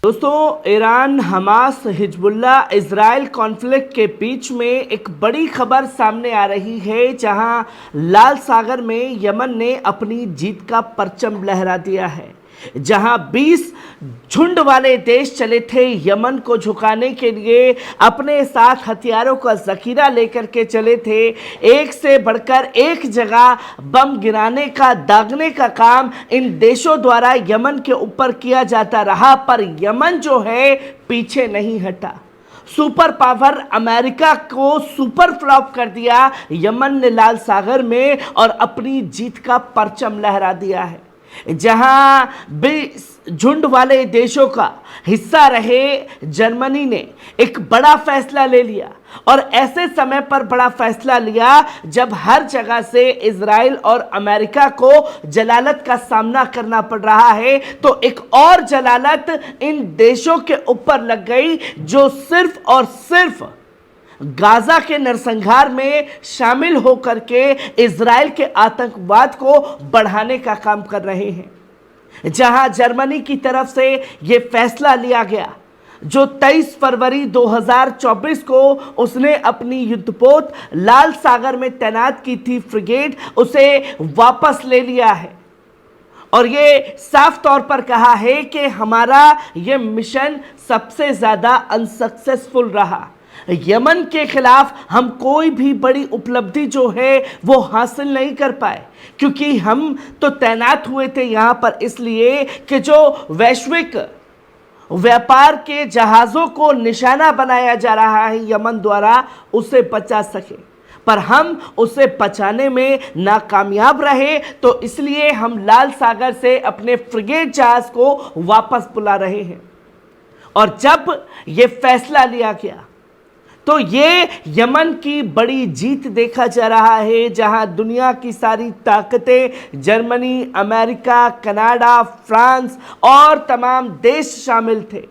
दोस्तों, Iran, Hamas, Hezbollah, Israel conflict के बीच में एक बड़ी खबर सामने आ रही है, जहां लाल सागर में यमन ने अपनी जीत का परचम लहरा दिया है। जहां 20 झुंड वाले देश चले थे यमन को झुकाने के लिए, अपने साथ हथियारों का जखीरा लेकर के चले थे। एक से बढ़कर एक जगह बम गिराने का, दागने का काम इन देशों द्वारा यमन के ऊपर किया जाता रहा, पर यमन जो है पीछे नहीं हटा। सुपर पावर अमेरिका को सुपर फ्लॉप कर दिया यमन ने लाल सागर में, और अपनी जीत का परचम लहरा दिया है। जहां भी झुंड वाले देशों का हिस्सा रहे जर्मनी ने एक बड़ा फैसला ले लिया, और ऐसे समय पर बड़ा फैसला लिया जब हर जगह से इजराइल और अमेरिका को जलालत का सामना करना पड़ रहा है, तो एक और जलालत इन देशों के ऊपर लग गई जो सिर्फ और सिर्फ गाजा के नरसंहार में शामिल होकर के इजराइल के आतंकवाद को बढ़ाने का काम कर रहे हैं। जहां जर्मनी की तरफ से यह फैसला लिया गया, जो 23 फरवरी 2024 को उसने अपनी युद्धपोत लाल सागर में तैनात की थी फ्रिगेट, उसे वापस ले लिया है। और ये साफ तौर पर कहा है कि हमारा ये मिशन सबसे ज्यादा अनसक्सेसफुल रहा। यमन के खिलाफ हम कोई भी बड़ी उपलब्धि जो है वो हासिल नहीं कर पाए, क्योंकि हम तो तैनात हुए थे यहां पर इसलिए कि जो वैश्विक व्यापार के जहाज़ों को निशाना बनाया जा रहा है यमन द्वारा, उसे बचा सके, पर हम उसे बचाने में नाकामयाब रहे। तो इसलिए हम लाल सागर से अपने फ्रिगेट जहाज को वापस बुला रहे हैं। और जब ये फैसला लिया गया तो ये यमन की बड़ी जीत देखा जा रहा है, जहां दुनिया की सारी ताकतें, जर्मनी, अमेरिका, कनाडा, फ्रांस और तमाम देश शामिल थे,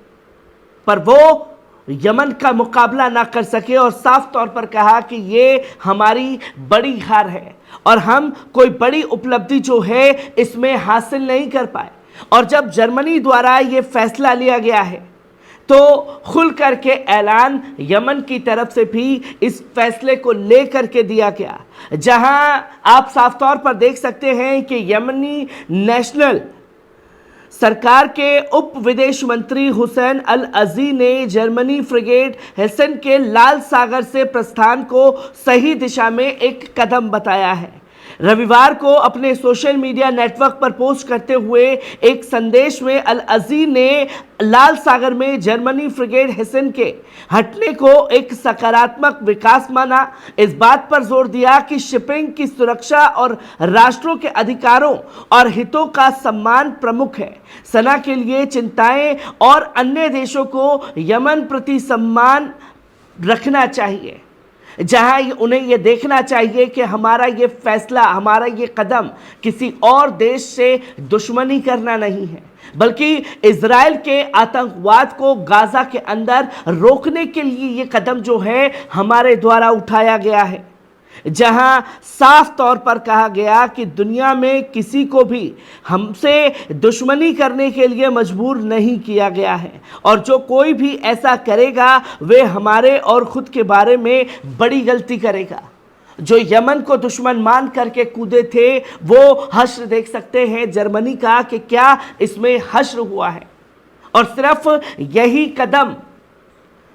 पर वो यमन का मुकाबला ना कर सके, और साफ तौर पर कहा कि ये हमारी बड़ी हार है और हम कोई बड़ी उपलब्धि जो है इसमें हासिल नहीं कर पाए। और जब जर्मनी द्वारा ये फैसला लिया गया है तो खुल करके ऐलान यमन की तरफ से भी इस फैसले को लेकर के दिया गया, जहां आप साफ तौर पर देख सकते हैं कि यमनी नेशनल सरकार के उप विदेश मंत्री हुसैन अल अजी ने जर्मनी फ्रिगेट हेसन के लाल सागर से प्रस्थान को सही दिशा में एक कदम बताया है। रविवार को अपने सोशल मीडिया नेटवर्क पर पोस्ट करते हुए एक संदेश में अल अजी ने लाल सागर में जर्मनी फ्रिगेट हेसन के हटने को एक सकारात्मक विकास माना। इस बात पर जोर दिया कि शिपिंग की सुरक्षा और राष्ट्रों के अधिकारों और हितों का सम्मान प्रमुख है। सेना के लिए चिंताएं और अन्य देशों को यमन प्रति सम्मान रखना चाहिए, जहां उन्हें यह देखना चाहिए कि हमारा ये फैसला, हमारा ये कदम किसी और देश से दुश्मनी करना नहीं है, बल्कि इजराइल के आतंकवाद को गाजा के अंदर रोकने के लिए ये कदम जो है हमारे द्वारा उठाया गया है। जहां साफ तौर पर कहा गया कि दुनिया में किसी को भी हमसे दुश्मनी करने के लिए मजबूर नहीं किया गया है, और जो कोई भी ऐसा करेगा वे हमारे और खुद के बारे में बड़ी गलती करेगा। जो यमन को दुश्मन मान करके कूदे थे वो हश्र देख सकते हैं जर्मनी का कि क्या इसमें हश्र हुआ है। और सिर्फ यही कदम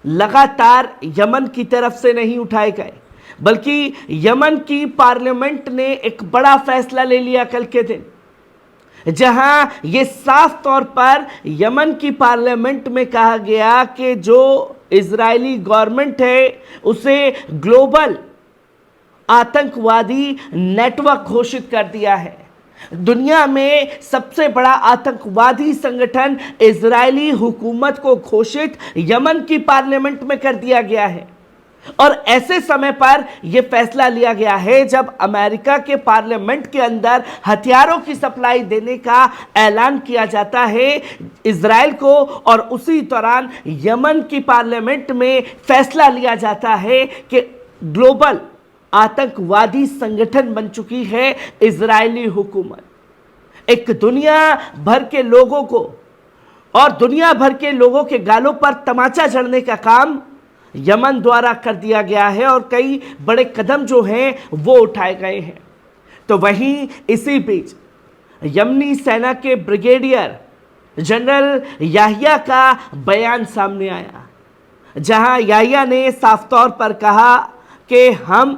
लगातार यमन की तरफ से नहीं उठाए गए, बल्कि यमन की पार्लियामेंट ने एक बड़ा फैसला ले लिया कल के दिन, जहां ये साफ तौर पर यमन की पार्लियामेंट में कहा गया कि जो इजरायली गवर्नमेंट है उसे ग्लोबल आतंकवादी नेटवर्क घोषित कर दिया है। दुनिया में सबसे बड़ा आतंकवादी संगठन इजरायली हुकूमत को घोषित यमन की पार्लियामेंट में कर दिया गया है। और ऐसे समय पर यह फैसला लिया गया है जब अमेरिका के पार्लियामेंट के अंदर हथियारों की सप्लाई देने का ऐलान किया जाता है इजराइल को, और उसी दौरान यमन की पार्लियामेंट में फैसला लिया जाता है कि ग्लोबल आतंकवादी संगठन बन चुकी है इजरायली हुकूमत। एक दुनिया भर के लोगों को और दुनिया भर के लोगों के गालों पर तमाचा जड़ने का काम यमन द्वारा कर दिया गया है और कई बड़े कदम जो हैं वो उठाए गए हैं। तो वहीं इसी बीच यमनी सेना के ब्रिगेडियर जनरल याहिया का बयान सामने आया, जहां याहिया ने साफ तौर पर कहा कि हम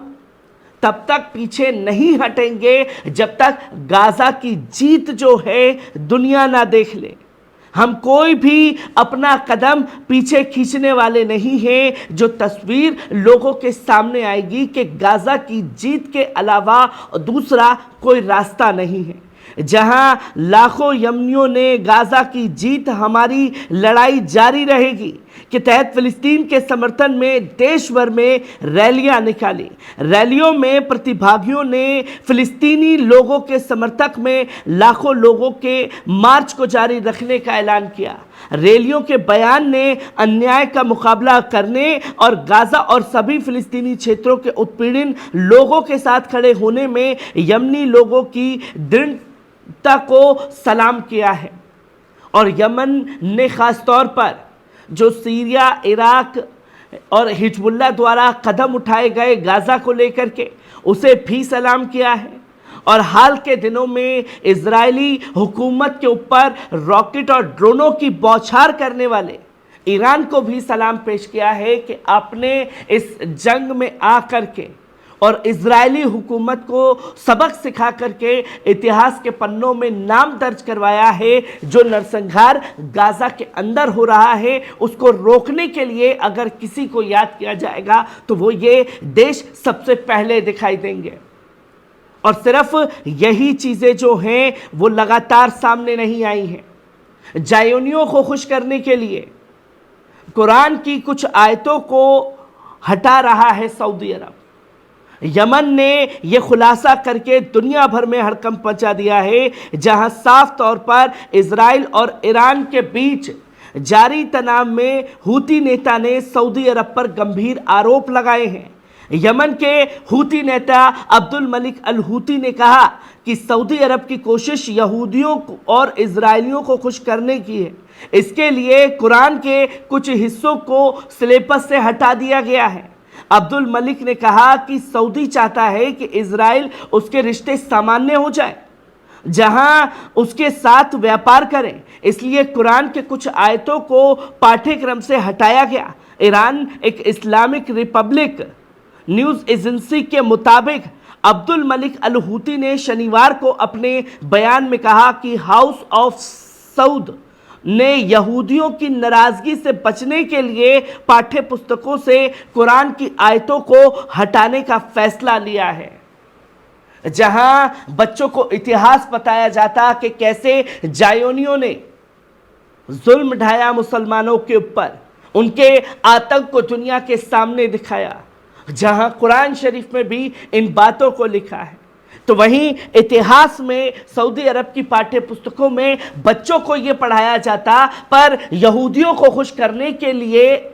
तब तक पीछे नहीं हटेंगे जब तक गाजा की जीत जो है दुनिया ना देख ले। हम कोई भी अपना कदम पीछे खींचने वाले नहीं हैं। जो तस्वीर लोगों के सामने आएगी कि गाजा की जीत के अलावा दूसरा कोई रास्ता नहीं है। जहां लाखों यमनियों ने गाजा की जीत हमारी लड़ाई जारी रहेगी के तहत फिलिस्तीन के समर्थन में देश भर में रैलियां निकाली। रैलियों में प्रतिभागियों ने फिलिस्तीनी लोगों के समर्थक में लाखों लोगों के मार्च को जारी रखने का ऐलान किया। रैलियों के बयान ने अन्याय का मुकाबला करने और गाजा और सभी फिलिस्तीनी क्षेत्रों के उत्पीड़ित लोगों के साथ खड़े होने में यमनी लोगों की दृढ़ता को सलाम किया है। और यमन ने खास तौर पर जो सीरिया, इराक और हिजबुल्लाह द्वारा कदम उठाए गए गाजा को लेकर के उसे भी सलाम किया है। और हाल के दिनों में इजरायली हुकूमत के ऊपर रॉकेट और ड्रोनों की बौछार करने वाले ईरान को भी सलाम पेश किया है कि आपने इस जंग में आकर के और इजरायली हुकूमत को सबक सिखा करके इतिहास के पन्नों में नाम दर्ज करवाया है। जो नरसंहार गाजा के अंदर हो रहा है उसको रोकने के लिए अगर किसी को याद किया जाएगा तो वो ये देश सबसे पहले दिखाई देंगे। और सिर्फ यही चीज़ें जो हैं वो लगातार सामने नहीं आई हैं। जायोनियों को खुश करने के लिए कुरान की कुछ आयतों को हटा रहा है सऊदी अरब। यमन ने यह खुलासा करके दुनिया भर में हड़कंप मचा दिया है, जहां साफ तौर पर इजराइल और ईरान के बीच जारी तनाव में हूती नेता ने सऊदी अरब पर गंभीर आरोप लगाए हैं। यमन के हूती नेता अब्दुल मलिक अल हूती ने कहा कि सऊदी अरब की कोशिश यहूदियों और इजरायलियों को खुश करने की है। इसके लिए कुरान के कुछ हिस्सों को सिलेबस से हटा दिया गया है। अब्दुल मलिक ने कहा कि सऊदी चाहता है कि इजराइल उसके रिश्ते सामान्य हो जाए, जहां उसके साथ व्यापार करें, इसलिए कुरान के कुछ आयतों को पाठ्यक्रम से हटाया गया। ईरान एक इस्लामिक रिपब्लिक न्यूज़ एजेंसी के मुताबिक अब्दुल मलिक अल हूती ने शनिवार को अपने बयान में कहा कि हाउस ऑफ सऊद ने यहूदियों की नाराजगी से बचने के लिए पाठ्य पुस्तकों से कुरान की आयतों को हटाने का फैसला लिया है। जहां बच्चों को इतिहास बताया जाता कि कैसे जायोनियों ने जुल्म ढाया मुसलमानों के ऊपर, उनके आतंक को दुनिया के सामने दिखाया, जहां कुरान शरीफ में भी इन बातों को लिखा है। तो वहीं इतिहास में सऊदी अरब की पाठ्य पुस्तकों में बच्चों को यह पढ़ाया जाता, पर यहूदियों को खुश करने के लिए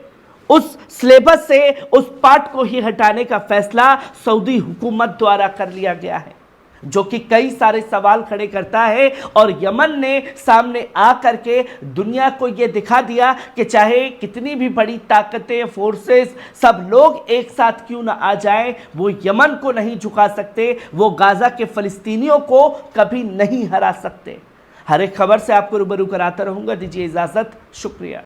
उस सिलेबस से उस पाठ को ही हटाने का फैसला सऊदी हुकूमत द्वारा कर लिया गया है, जो कि कई सारे सवाल खड़े करता है। और यमन ने सामने आकर के दुनिया को यह दिखा दिया कि चाहे कितनी भी बड़ी ताकतें, फोर्सेस, सब लोग एक साथ क्यों ना आ जाएं, वो यमन को नहीं झुका सकते, वो गाजा के फ़लस्तीनियों को कभी नहीं हरा सकते। हर एक खबर से आपको रूबरू कराता रहूंगा। दीजिए इजाज़त, शुक्रिया।